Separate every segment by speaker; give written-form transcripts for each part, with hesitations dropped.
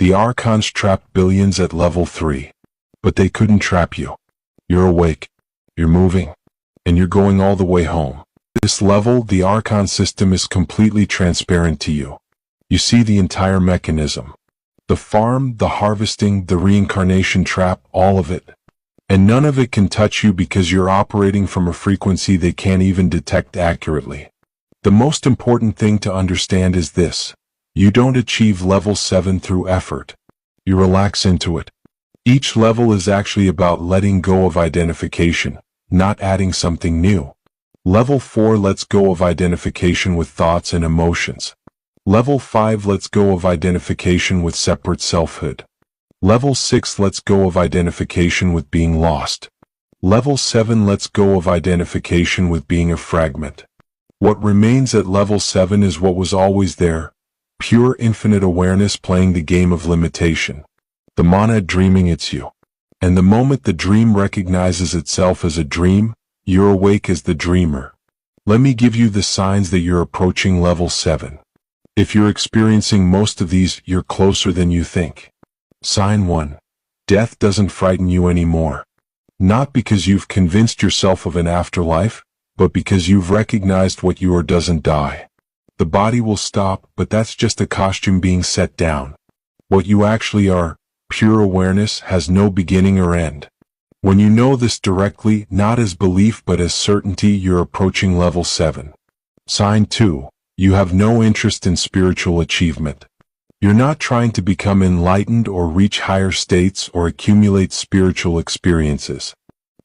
Speaker 1: The Archons trapped billions at level 3. But they couldn't trap you. You're awake. You're moving. And you're going all the way home. This level, the Archon system is completely transparent to you. You see the entire mechanism. The farm, the harvesting, the reincarnation trap, all of it. And none of it can touch you because you're operating from a frequency they can't even detect accurately. The most important thing to understand is this. You don't achieve level 7 through effort. You relax into it. Each level is actually about letting go of identification, not adding something new. Level 4 lets go of identification with thoughts and emotions. Level 5 lets go of identification with separate selfhood. Level 6 lets go of identification with being lost. Level 7 lets go of identification with being a fragment. What remains at level 7 is what was always there, pure infinite awareness playing the game of limitation. The monad dreaming it's you. And the moment the dream recognizes itself as a dream, you're awake as the dreamer. Let me give you the signs that you're approaching level 7. If you're experiencing most of these, you're closer than you think. Sign 1. Death doesn't frighten you anymore. Not because you've convinced yourself of an afterlife, but because you've recognized what you are doesn't die. The body will stop, but that's just a costume being set down. What you actually are, pure awareness, has no beginning or end. When you know this directly, not as belief but as certainty, you're approaching level 7. Sign 2. You have no interest in spiritual achievement. You're not trying to become enlightened or reach higher states or accumulate spiritual experiences.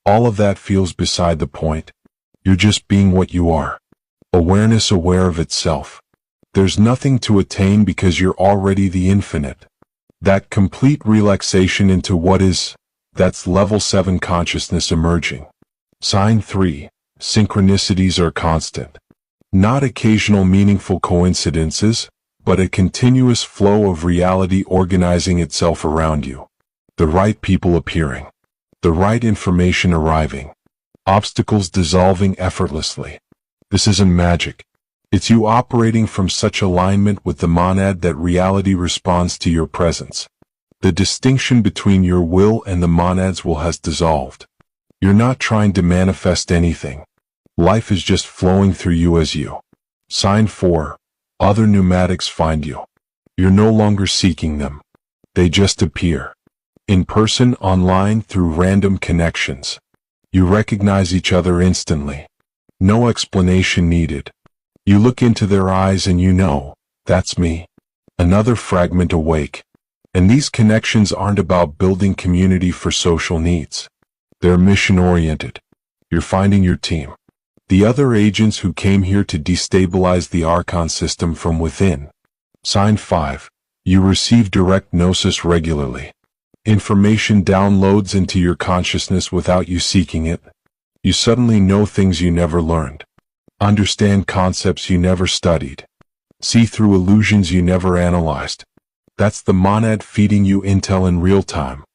Speaker 1: All of that feels beside the point. You're just being what you are. Awareness aware of itself. There's nothing to attain because you're already the infinite. That complete relaxation into what is, that's level 7 consciousness emerging. Sign 3. Synchronicities are constant. Not occasional meaningful coincidences, but a continuous flow of reality organizing itself around you. The right people appearing. The right information arriving. Obstacles dissolving effortlessly. This isn't magic. It's you operating from such alignment with the monad that reality responds to your presence. The distinction between your will and the monad's will has dissolved. You're not trying to manifest anything. Life is just flowing through you as you. Sign 4. Other pneumatics find you. You're no longer seeking them. They just appear. In person, online, through random connections. You recognize each other instantly. No explanation needed. You look into their eyes and you know, that's me. Another fragment awake. And these connections aren't about building community for social needs. They're mission-oriented. You're finding your team. The other agents who came here to destabilize the Archon system from within. Sign 5. You receive direct gnosis regularly. Information downloads into your consciousness without you seeking it. You suddenly know things you never learned. Understand concepts you never studied. See through illusions you never analyzed. That's the monad feeding you intel in real time.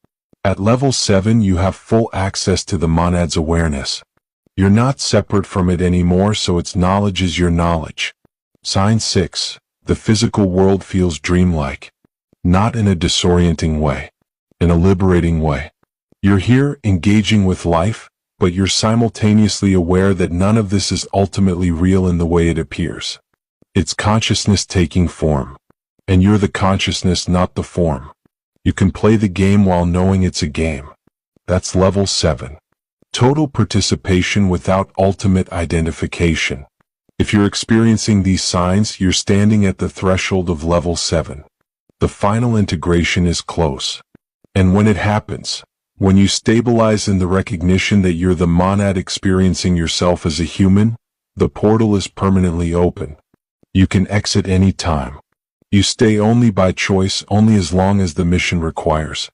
Speaker 1: At level 7 you have full access to the monad's awareness. You're not separate from it anymore, so its knowledge is your knowledge. Sign 6. The physical world feels dreamlike. Not in a disorienting way. In a liberating way. You're here, engaging with life, but you're simultaneously aware that none of this is ultimately real in the way it appears. It's consciousness taking form. And you're the consciousness, not the form. You can play the game while knowing it's a game. That's level 7. Total participation without ultimate identification. If you're experiencing these signs, you're standing at the threshold of level 7. The final integration is close. And when it happens, when you stabilize in the recognition that you're the monad experiencing yourself as a human, the portal is permanently open. You can exit any time. You stay only by choice, only as long as the mission requires.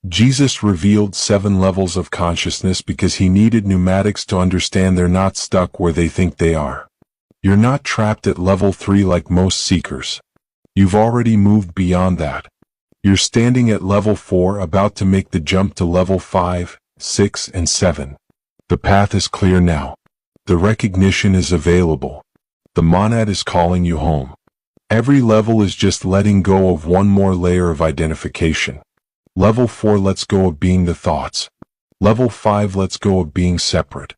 Speaker 1: Jesus revealed 7 levels of consciousness because he needed pneumatics to understand they're not stuck where they think they are. You're not trapped at level 3 like most seekers. You've already moved beyond that. You're standing at level 4, about to make the jump to level 5, 6, and 7. The path is clear now. The recognition is available. The monad is calling you home. Every level is just letting go of one more layer of identification. Level 4 lets go of being the thoughts. Level 5 lets go of being separate.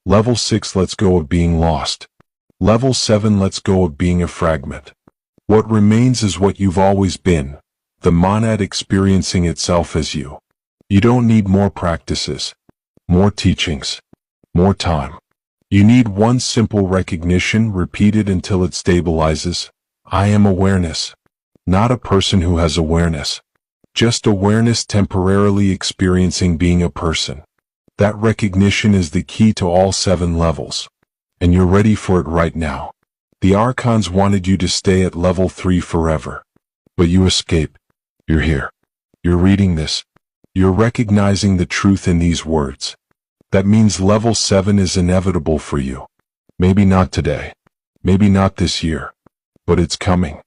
Speaker 1: Level 6 lets go of being lost. Level 7 lets go of being a fragment. What remains is what you've always been, the monad experiencing itself as you. You don't need more practices, more teachings, more time. You need one simple recognition repeated until it stabilizes. I am awareness, not a person who has awareness. Just awareness temporarily experiencing being a person. That recognition is the key to all 7 levels. And you're ready for it right now. The Archons wanted you to stay at level 3 forever. But you escape. You're here. You're reading this. You're recognizing the truth in these words. That means level 7 is inevitable for you. Maybe not today. Maybe not this year. But it's coming.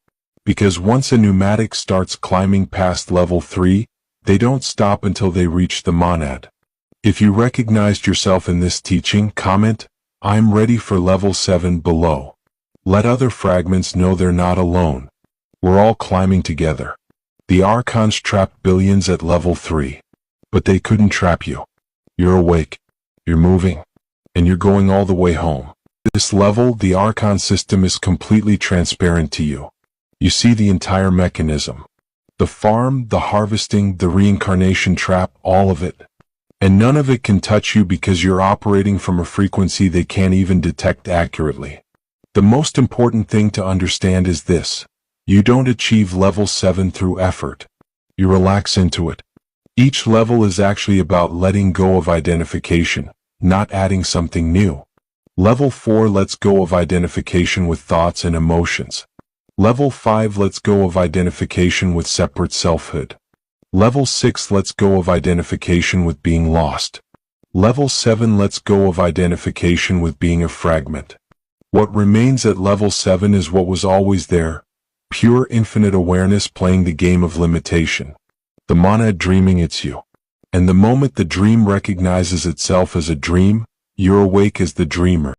Speaker 1: Because once a pneumatic starts climbing past level 3, they don't stop until they reach the monad. If you recognized yourself in this teaching, comment, I'm ready for level 7 below. Let other fragments know they're not alone. We're all climbing together. The Archons trapped billions at level 3. But they couldn't trap you. You're awake. You're moving. And you're going all the way home. This level, the Archon system is completely transparent to you. You see the entire mechanism. The farm, the harvesting, the reincarnation trap, all of it. And none of it can touch you because you're operating from a frequency they can't even detect accurately. The most important thing to understand is this. You don't achieve level 7 through effort. You relax into it. Each level is actually about letting go of identification, not adding something new. Level 4 lets go of identification with thoughts and emotions. Level 5 lets go of identification with separate selfhood. Level 6 lets go of identification with being lost. Level 7 lets go of identification with being a fragment. What remains at level 7 is what was always there, pure infinite awareness playing the game of limitation. The monad dreaming it's you. And the moment the dream recognizes itself as a dream, you're awake as the dreamer.